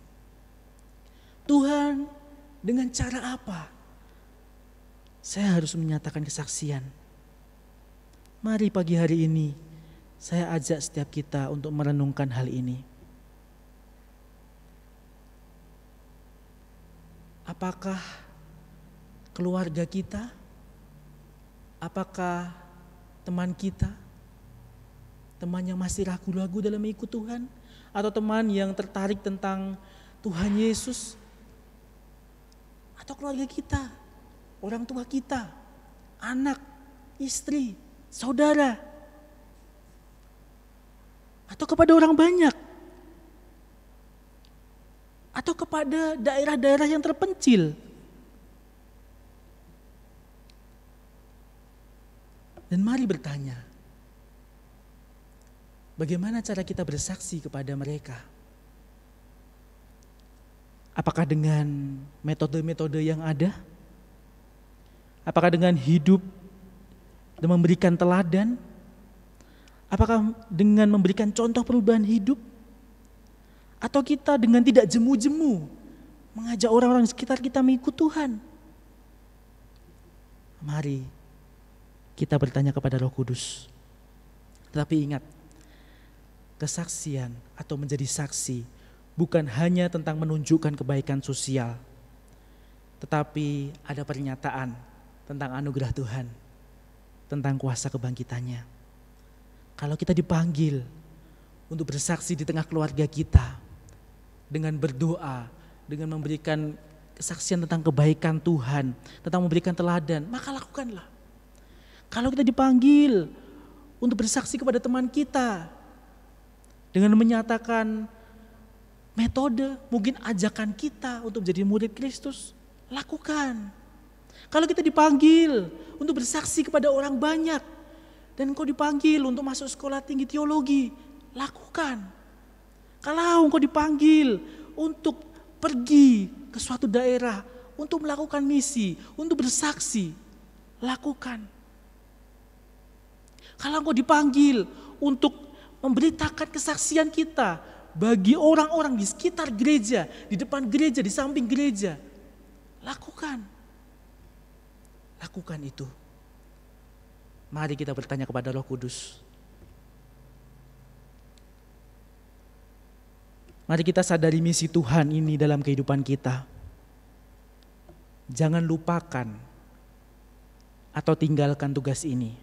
Tuhan, dengan cara apa saya harus menyatakan kesaksian? Mari pagi hari ini saya ajak setiap kita untuk merenungkan hal ini. Apakah keluarga kita? Apakah teman kita? Teman yang masih ragu-ragu dalam mengikut Tuhan? Atau teman yang tertarik tentang Tuhan Yesus? Atau keluarga kita, orang tua kita, anak, istri, saudara, atau kepada orang banyak, atau kepada daerah-daerah yang terpencil. Dan mari bertanya, bagaimana cara kita bersaksi kepada mereka? Apakah dengan metode-metode yang ada? Apakah dengan hidup dan memberikan teladan? Apakah dengan memberikan contoh perubahan hidup? Atau kita dengan tidak jemu-jemu mengajak orang-orang di sekitar kita mengikut Tuhan? Mari kita bertanya kepada Roh Kudus. Tetapi ingat, kesaksian atau menjadi saksi bukan hanya tentang menunjukkan kebaikan sosial, tetapi ada pernyataan tentang anugerah Tuhan, tentang kuasa kebangkitannya. Kalau kita dipanggil untuk bersaksi di tengah keluarga kita, dengan berdoa, dengan memberikan kesaksian tentang kebaikan Tuhan, tentang memberikan teladan, maka lakukanlah. Kalau kita dipanggil untuk bersaksi kepada teman kita, dengan menyatakan metode, mungkin ajakan kita untuk menjadi murid Kristus, lakukan. Kalau kita dipanggil untuk bersaksi kepada orang banyak, dan engkau dipanggil untuk masuk sekolah tinggi teologi, lakukan. Kalau engkau dipanggil untuk pergi ke suatu daerah, untuk melakukan misi, untuk bersaksi, lakukan. Kalau engkau dipanggil untuk memberitakan kesaksian kita bagi orang-orang di sekitar gereja, di depan gereja, di samping gereja, lakukan. Lakukan itu. Mari kita bertanya kepada Roh Kudus. Mari kita sadari misi Tuhan ini dalam kehidupan kita. Jangan lupakan atau tinggalkan tugas ini.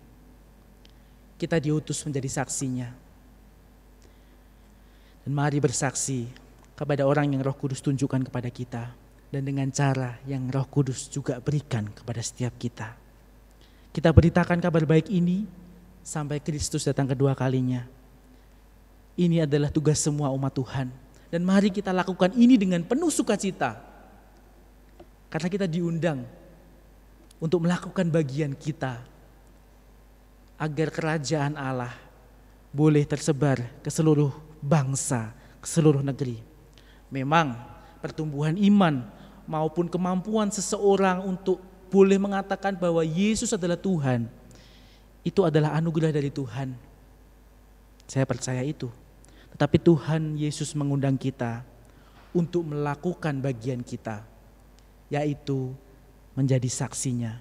Kita diutus menjadi saksinya. Dan mari bersaksi kepada orang yang Roh Kudus tunjukkan kepada kita. Dan dengan cara yang Roh Kudus juga berikan kepada setiap kita. Kita beritakan kabar baik ini sampai Kristus datang kedua kalinya. Ini adalah tugas semua umat Tuhan. Dan mari kita lakukan ini dengan penuh sukacita. Karena kita diundang untuk melakukan bagian kita. Agar kerajaan Allah boleh tersebar ke seluruh bangsa, ke seluruh negeri. Memang pertumbuhan iman maupun kemampuan seseorang untuk boleh mengatakan bahwa Yesus adalah Tuhan, itu adalah anugerah dari Tuhan. Saya percaya itu. Tetapi Tuhan Yesus mengundang kita untuk melakukan bagian kita, yaitu menjadi saksinya.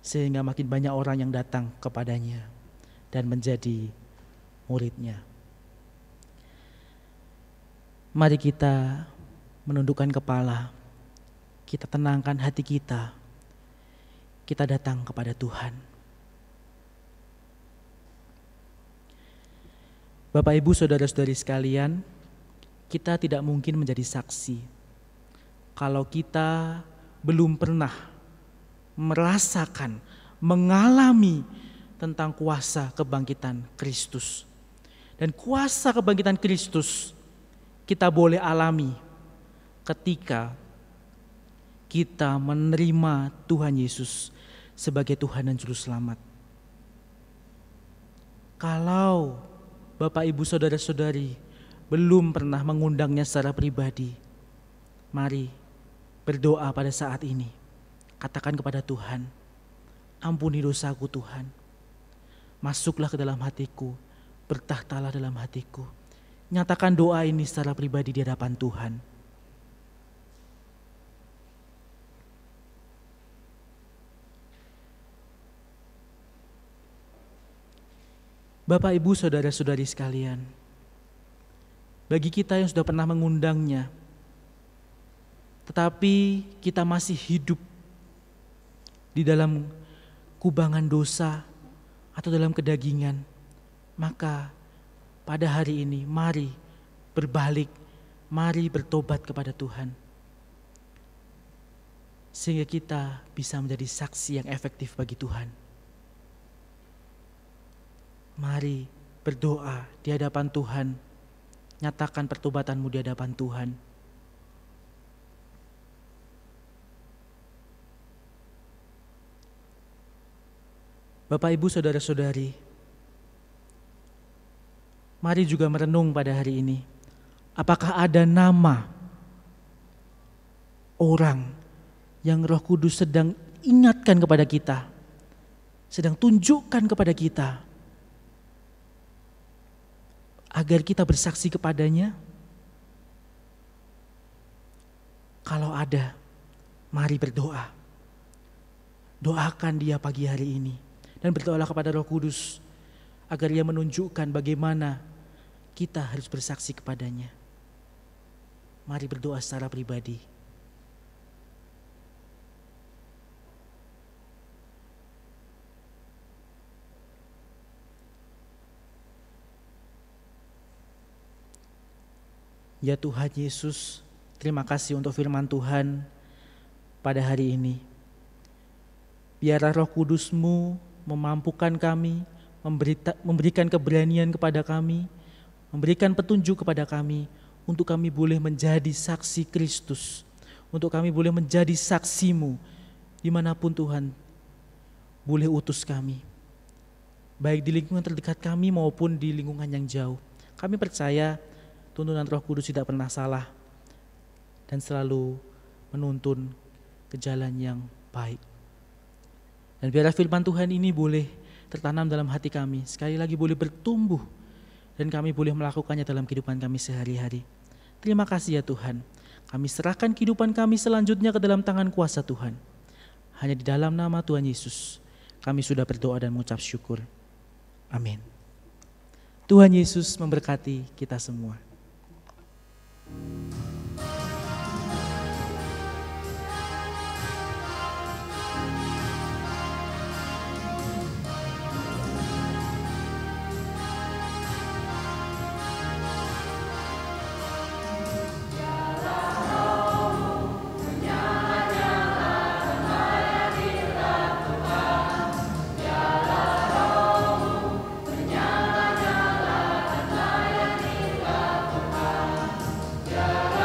Sehingga makin banyak orang yang datang kepadanya dan menjadi muridnya. Mari kita menundukkan kepala, kita tenangkan hati kita. Kita datang kepada Tuhan. Bapak, Ibu, Saudara-saudari sekalian, kita tidak mungkin menjadi saksi kalau kita belum pernah merasakan, mengalami tentang kuasa kebangkitan Kristus. Dan kuasa kebangkitan Kristus kita boleh alami ketika kita menerima Tuhan Yesus sebagai Tuhan dan Juru Selamat. Kalau Bapak, Ibu, Saudara-saudari belum pernah mengundangnya secara pribadi, mari berdoa pada saat ini. Katakan kepada Tuhan, ampuni dosaku Tuhan. Masuklah ke dalam hatiku, bertahtalah dalam hatiku. Nyatakan doa ini secara pribadi di hadapan Tuhan. Bapak, Ibu, Saudara-saudari sekalian, bagi kita yang sudah pernah mengundangnya, tetapi kita masih hidup di dalam kubangan dosa atau dalam kedagingan, maka pada hari ini mari berbalik, mari bertobat kepada Tuhan. Sehingga kita bisa menjadi saksi yang efektif bagi Tuhan. Mari berdoa di hadapan Tuhan, nyatakan pertobatanmu di hadapan Tuhan. Bapak, Ibu, Saudara-saudari, mari juga merenung pada hari ini. Apakah ada nama orang yang Roh Kudus sedang ingatkan kepada kita, sedang tunjukkan kepada kita, agar kita bersaksi kepadanya? Kalau ada, mari berdoa. Doakan dia pagi hari ini. Dan berdoalah kepada Roh Kudus, agar ia menunjukkan bagaimana kita harus bersaksi kepadanya. Mari berdoa secara pribadi. Ya Tuhan Yesus, terima kasih untuk firman Tuhan pada hari ini. Biarlah Roh Kudus-Mu memampukan kami, memberikan keberanian kepada kami, memberikan petunjuk kepada kami, untuk kami boleh menjadi saksi Kristus, untuk kami boleh menjadi saksi-Mu dimanapun Tuhan boleh utus kami, baik di lingkungan terdekat kami maupun di lingkungan yang jauh. Kami percaya tuntunan Roh Kudus tidak pernah salah dan selalu menuntun ke jalan yang baik. Dan biarlah firman Tuhan ini boleh tertanam dalam hati kami, sekali lagi boleh bertumbuh, dan kami boleh melakukannya dalam kehidupan kami sehari-hari. Terima kasih ya Tuhan, kami serahkan kehidupan kami selanjutnya ke dalam tangan kuasa Tuhan. Hanya di dalam nama Tuhan Yesus kami sudah berdoa dan mengucap syukur. Amin. Tuhan Yesus memberkati kita semua. Ya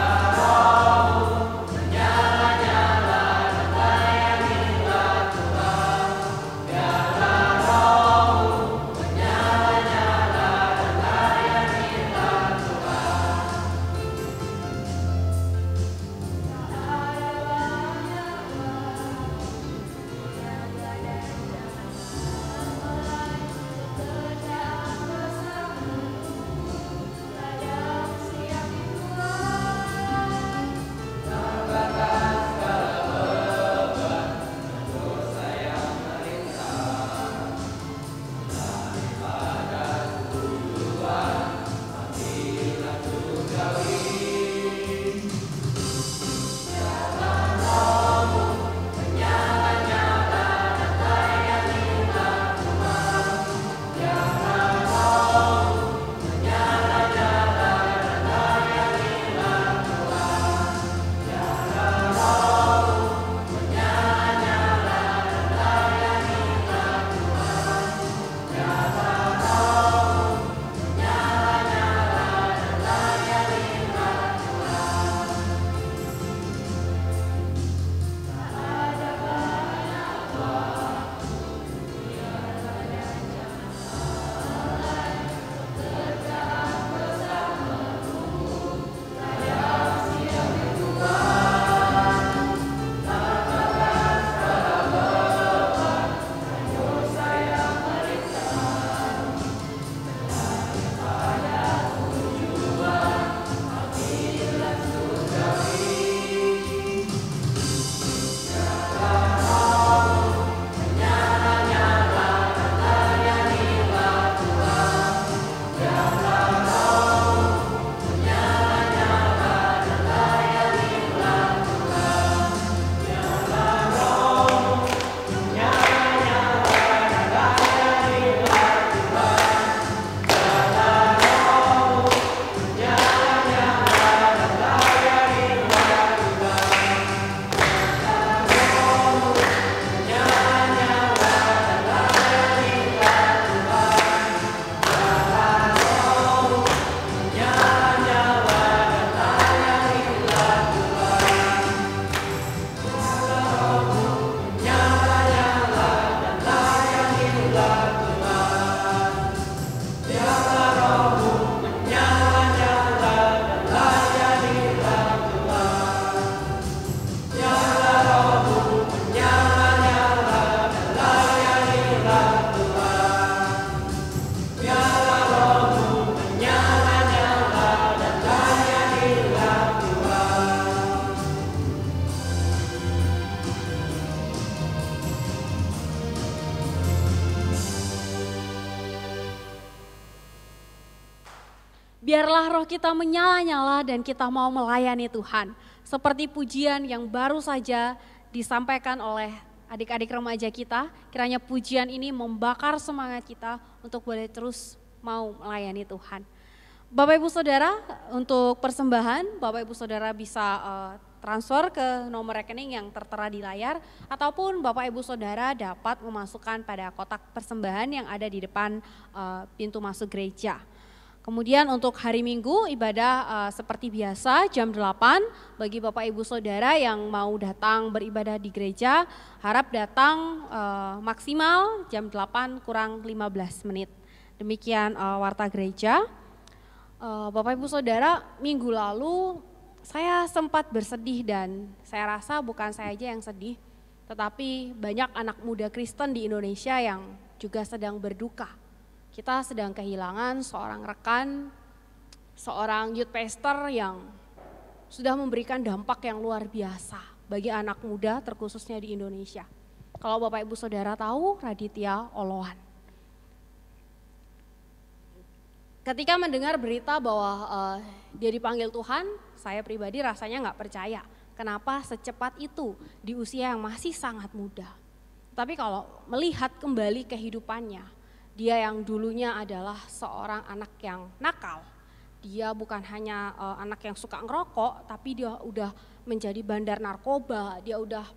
Biarlah roh kita menyala-nyala dan kita mau melayani Tuhan. Seperti pujian yang baru saja disampaikan oleh adik-adik remaja kita, kiranya pujian ini membakar semangat kita untuk boleh terus mau melayani Tuhan. Bapak Ibu Saudara, untuk persembahan Bapak Ibu Saudara bisa transfer ke nomor rekening yang tertera di layar, ataupun Bapak Ibu Saudara dapat memasukkan pada kotak persembahan yang ada di depan pintu masuk gereja. Kemudian untuk hari Minggu ibadah seperti biasa jam 8, bagi Bapak Ibu Saudara yang mau datang beribadah di gereja, harap datang maksimal jam 8 kurang 15 menit. Demikian warta gereja. Bapak Ibu Saudara, minggu lalu saya sempat bersedih dan saya rasa bukan saya aja yang sedih, tetapi banyak anak muda Kristen di Indonesia yang juga sedang berduka. Kita sedang kehilangan seorang rekan, seorang youth pastor yang sudah memberikan dampak yang luar biasa bagi anak muda terkhususnya di Indonesia. Kalau Bapak Ibu Saudara tahu, Raditya Oloan. Ketika mendengar berita bahwa dia dipanggil Tuhan, saya pribadi rasanya nggak percaya. Kenapa secepat itu di usia yang masih sangat muda. Tapi kalau melihat kembali kehidupannya, dia yang dulunya adalah seorang anak yang nakal. Dia bukan hanya anak yang suka ngerokok, tapi dia udah menjadi bandar narkoba, dia udah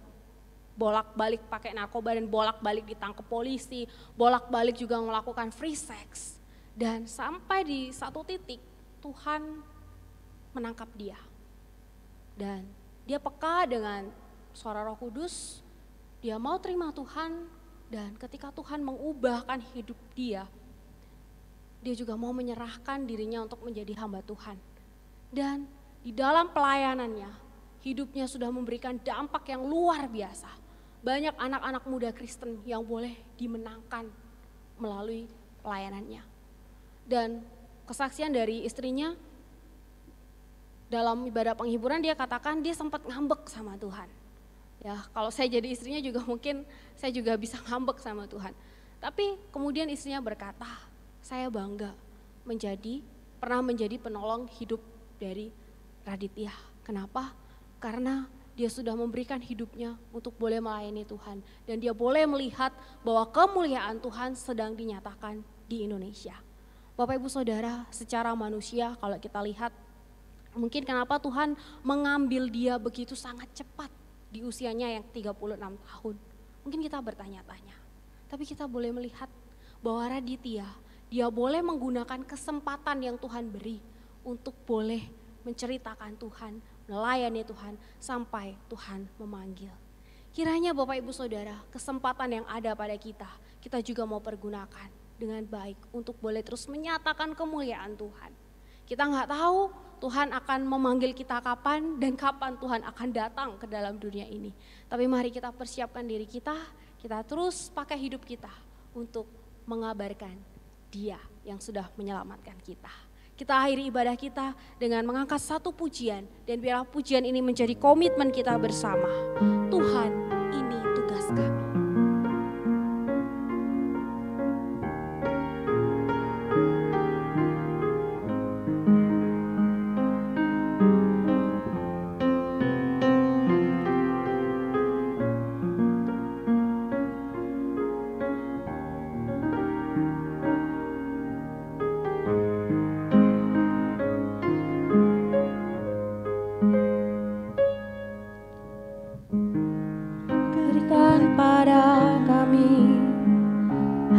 bolak-balik pakai narkoba dan bolak-balik ditangkap polisi, bolak-balik juga melakukan free sex. Dan sampai di satu titik Tuhan menangkap dia. Dan dia peka dengan suara Roh Kudus, dia mau terima Tuhan, dan ketika Tuhan mengubahkan hidup dia juga mau menyerahkan dirinya untuk menjadi hamba Tuhan. Dan di dalam pelayanannya, hidupnya sudah memberikan dampak yang luar biasa. Banyak anak-anak muda Kristen yang boleh dimenangkan melalui pelayanannya. Dan kesaksian dari istrinya, dalam ibadah penghiburan dia katakan dia sempat ngambek sama Tuhan. Ya, kalau saya jadi istrinya juga mungkin saya juga bisa ngambek sama Tuhan. Tapi kemudian istrinya berkata, saya bangga pernah menjadi penolong hidup dari Raditya. Kenapa? Karena dia sudah memberikan hidupnya untuk boleh melayani Tuhan. Dan dia boleh melihat bahwa kemuliaan Tuhan sedang dinyatakan di Indonesia. Bapak Ibu Saudara, secara manusia kalau kita lihat, mungkin kenapa Tuhan mengambil dia begitu sangat cepat di usianya yang 36 tahun. Mungkin kita bertanya-tanya, tapi kita boleh melihat bahwa Raditya, dia boleh menggunakan kesempatan yang Tuhan beri untuk boleh menceritakan Tuhan, melayani Tuhan sampai Tuhan memanggil. Kiranya Bapak Ibu Saudara, kesempatan yang ada pada kita juga mau pergunakan dengan baik untuk boleh terus menyatakan kemuliaan Tuhan. Kita nggak tahu Tuhan akan memanggil kita kapan dan kapan Tuhan akan datang ke dalam dunia ini. Tapi mari kita persiapkan diri kita terus pakai hidup kita untuk mengabarkan Dia yang sudah menyelamatkan kita. Kita akhiri ibadah kita dengan mengangkat satu pujian, dan biarlah pujian ini menjadi komitmen kita bersama. Tuhan, ini tugas kami.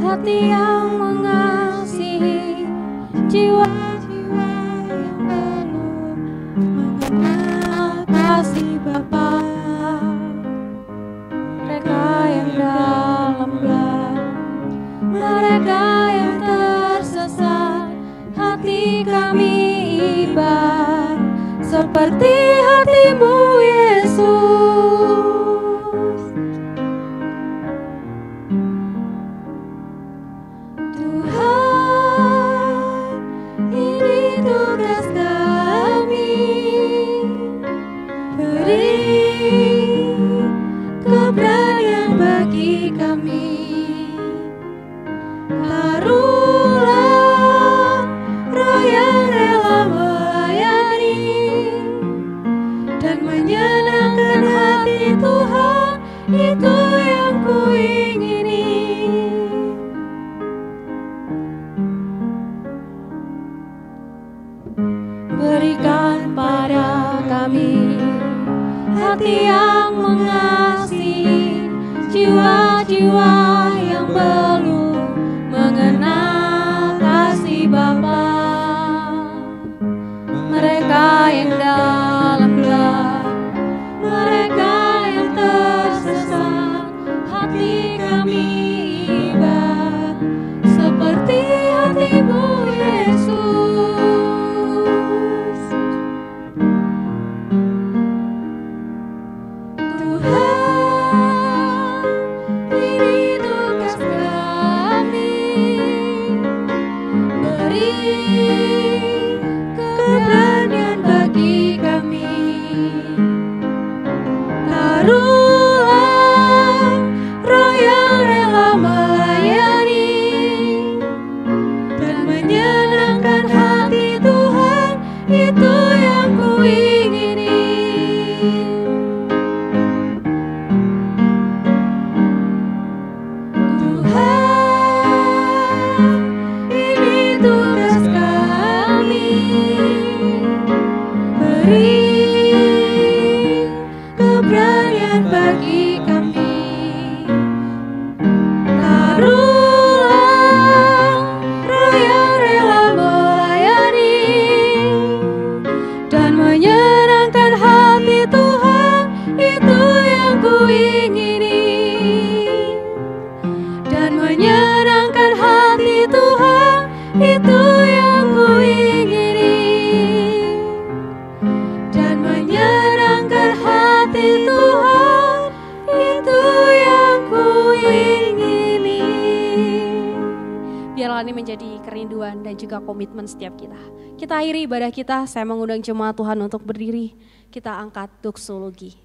Hati yang mengasihi, jiwa-jiwa yang penuh mengenal kasih Bapa. Mereka yang dalam gelap, mereka yang tersesat, hati kami iba seperti hati-Mu Yesus. Roh yang rela hati yang mengasihi jiwa-jiwa yang belum mengenal kasih Bapa. Mereka yang dalam gelap, mereka yang tersesat, hati kami iba seperti hati-Mu Yesus. Tuhan, ini tugas kami, beri keberanian bagi kami. Taruhlah roh yang rela melayani dan menyenangkan hati Tuhan, itu yang kuingini. Tuhan, ini tugas kami, beri keberanian bagi kami. Taruhlah roh yang rela melayani dan menyenangkan hati Tuhan, itu yang kuingini. Dan menyenangkan hati Tuhan, itu yang kuingini. Dan menyenangkan hati Tuhan, itu yang kuingini. Biarlah ini menjadi kerinduan dan juga komitmen setiap kita. Kita akhiri ibadah kita, saya mengundang jemaat Tuhan untuk berdiri. Kita angkat doksologi.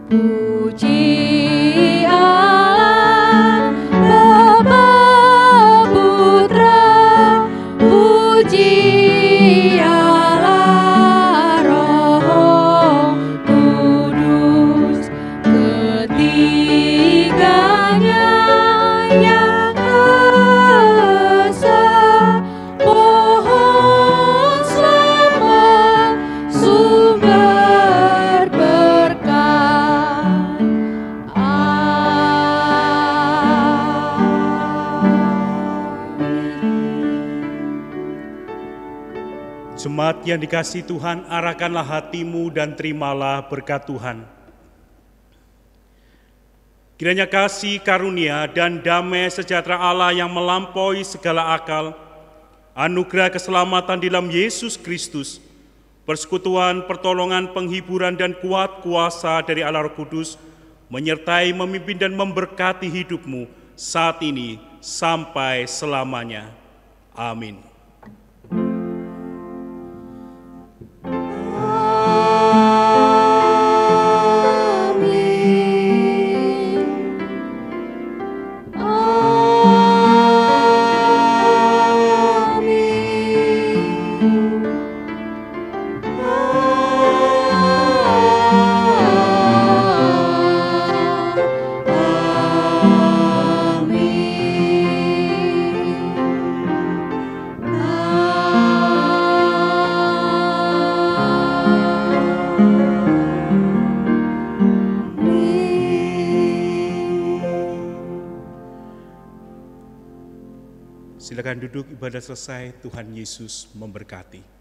Puji Allah, Bapa, Putra, puji Allah, Roh Kudus, ketiganya yang esa, pohon selamat, sumber berkah. Jemaat yang dikasihi Tuhan, arahkanlah hatimu dan terimalah berkat Tuhan. Kiranya kasih karunia dan damai sejahtera Allah yang melampaui segala akal, anugerah keselamatan di dalam Yesus Kristus, persekutuan, pertolongan, penghiburan, dan kuat kuasa dari Allah Roh Kudus, menyertai, memimpin, dan memberkati hidupmu saat ini sampai selamanya. Amin. Silakan duduk, ibadah selesai. Tuhan Yesus memberkati.